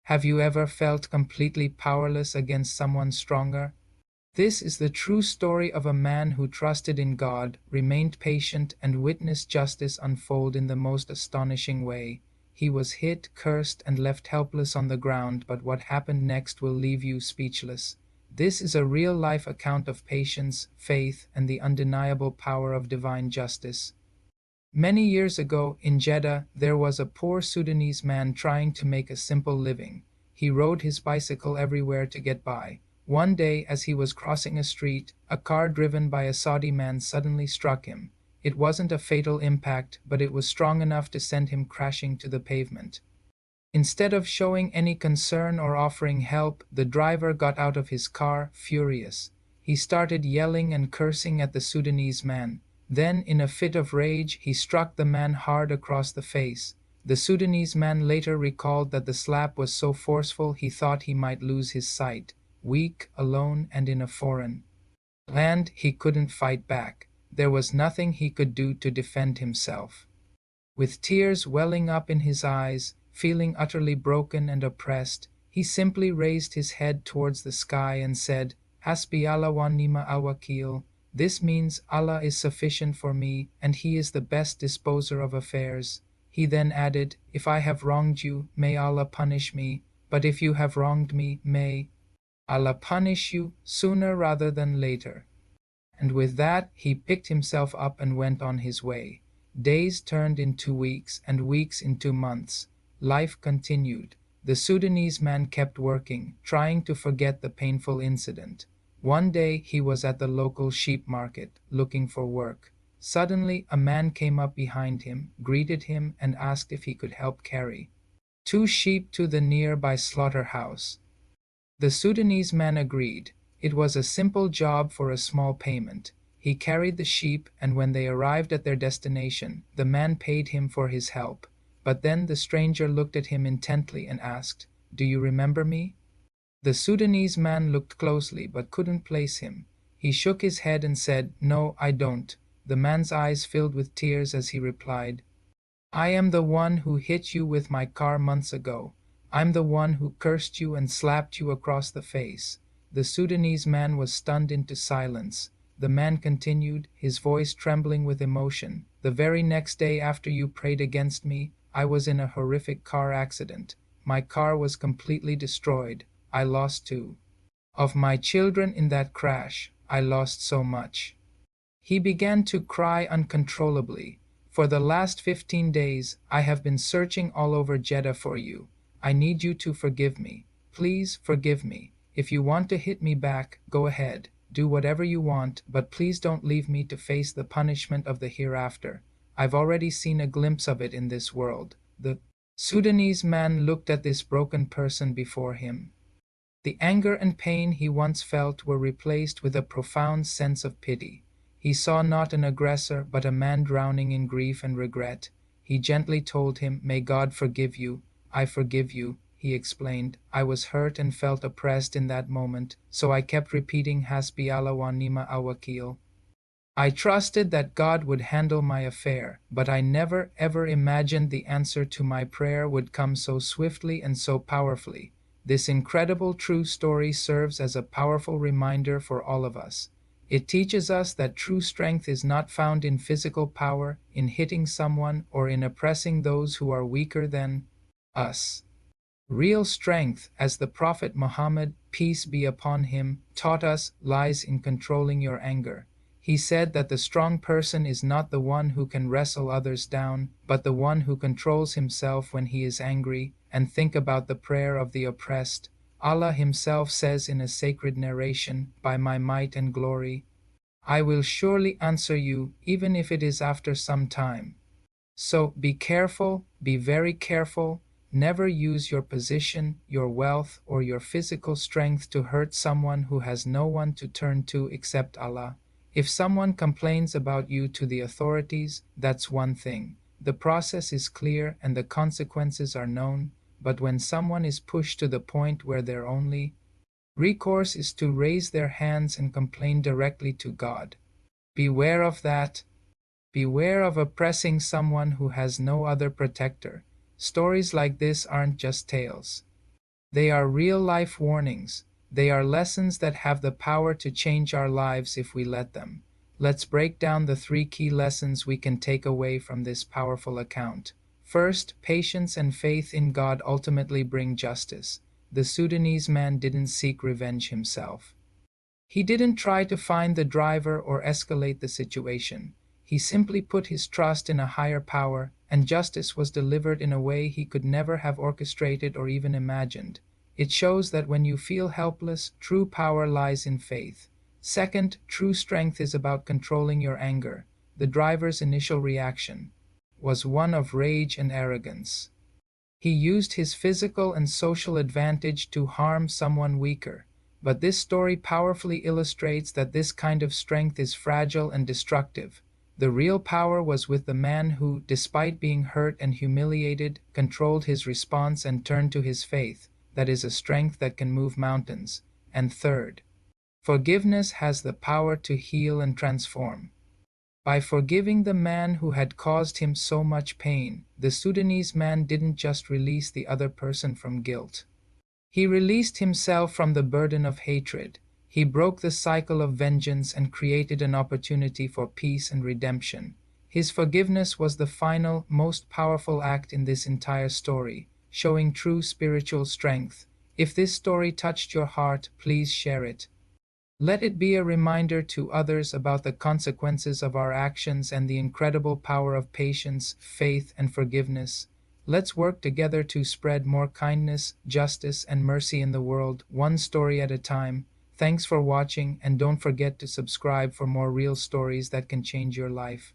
Have you ever felt completely powerless against someone stronger? This is the true story of a man who trusted in God, remained patient, and witnessed justice unfold in the most astonishing way. He was hit, cursed, and left helpless on the ground, but what happened next will leave you speechless. This is a real life account of patience, faith, and the undeniable power of divine justice. Many years ago, in Jeddah, there was a poor Sudanese man trying to make a simple living. He rode his bicycle everywhere to get by. One day, as he was crossing a street, a car driven by a Saudi man suddenly struck him. It wasn't a fatal impact, but it was strong enough to send him crashing to the pavement. Instead of showing any concern or offering help, the driver got out of his car, furious. He started yelling and cursing at the Sudanese man. Then, in a fit of rage, he struck the man hard across the face. The Sudanese man later recalled that the slap was so forceful he thought he might lose his sight. Weak, alone, and in a foreign land, he couldn't fight back. There was nothing he could do to defend himself. With tears welling up in his eyes, feeling utterly broken and oppressed, he simply raised his head towards the sky and said, Hasbi Allah wa nima al-wakil. This means Allah is sufficient for me, and He is the best disposer of affairs. He then added, If I have wronged you, may Allah punish me, but if you have wronged me, may Allah punish you sooner rather than later. And with that, he picked himself up and went on his way. Days turned into weeks, and weeks into months. Life continued. The Sudanese man kept working, trying to forget the painful incident. One day he was at the local sheep market, looking for work. Suddenly, a man came up behind him, greeted him, and asked if he could help carry 2 sheep to the nearby slaughterhouse. The Sudanese man agreed. It was a simple job for a small payment. He carried the sheep, and when they arrived at their destination, the man paid him for his help. But then the stranger looked at him intently and asked, Do you remember me? The Sudanese man looked closely but couldn't place him. He shook his head and said, No, I don't. The man's eyes filled with tears as he replied, I am the one who hit you with my car months ago. I'm the one who cursed you and slapped you across the face. The Sudanese man was stunned into silence. The man continued, his voice trembling with emotion, The very next day after you prayed against me, I was in a horrific car accident. My car was completely destroyed. I lost 2 of my children in that crash. I lost so much. He began to cry uncontrollably. For the last 15 days, I have been searching all over Jeddah for you. I need you to forgive me. Please forgive me. If you want to hit me back, go ahead. Do whatever you want, but please don't leave me to face the punishment of the hereafter. I've already seen a glimpse of it in this world. The Sudanese man looked at this broken person before him. The anger and pain he once felt were replaced with a profound sense of pity. He saw not an aggressor, but a man drowning in grief and regret. He gently told him, May God forgive you. I forgive you, he explained. I was hurt and felt oppressed in that moment, so I kept repeating Hasbi Allah wa nima al-wakil. I trusted that God would handle my affair, but I never ever imagined the answer to my prayer would come so swiftly and so powerfully. This incredible true story serves as a powerful reminder for all of us. It teaches us that true strength is not found in physical power, in hitting someone, or in oppressing those who are weaker than us. Real strength, as the Prophet Muhammad, peace be upon him, taught us, lies in controlling your anger. He said that the strong person is not the one who can wrestle others down, but the one who controls himself when he is angry. And think about the prayer of the oppressed. Allah himself says in a sacred narration, By my might and glory, I will surely answer you, even if it is after some time. So be careful, be very careful. Never use your position, your wealth, or your physical strength to hurt someone who has no one to turn to except Allah. If someone complains about you to the authorities, that's one thing. The process is clear and the consequences are known. But when someone is pushed to the point where their only recourse is to raise their hands and complain directly to God, beware of that. Beware of oppressing someone who has no other protector. Stories like this aren't just tales. They are real-life warnings. They are lessons that have the power to change our lives if we let them. Let's break down the 3 key lessons we can take away from this powerful account. First, patience and faith in God ultimately bring justice. The Sudanese man didn't seek revenge himself. He didn't try to find the driver or escalate the situation. He simply put his trust in a higher power, and justice was delivered in a way he could never have orchestrated or even imagined. It shows that when you feel helpless, true power lies in faith. Second, true strength is about controlling your anger. The driver's initial reaction was one of rage and arrogance. He used his physical and social advantage to harm someone weaker. But this story powerfully illustrates that this kind of strength is fragile and destructive. The real power was with the man who, despite being hurt and humiliated, controlled his response and turned to his faith. That is a strength that can move mountains. And third, forgiveness has the power to heal and transform. By forgiving the man who had caused him so much pain, the Sudanese man didn't just release the other person from guilt. He released himself from the burden of hatred. He broke the cycle of vengeance and created an opportunity for peace and redemption. His forgiveness was the final, most powerful act in this entire story, showing true spiritual strength. If this story touched your heart, please share it. Let it be a reminder to others about the consequences of our actions and the incredible power of patience, faith, and forgiveness. Let's work together to spread more kindness, justice, and mercy in the world, one story at a time. Thanks for watching, and don't forget to subscribe for more real stories that can change your life.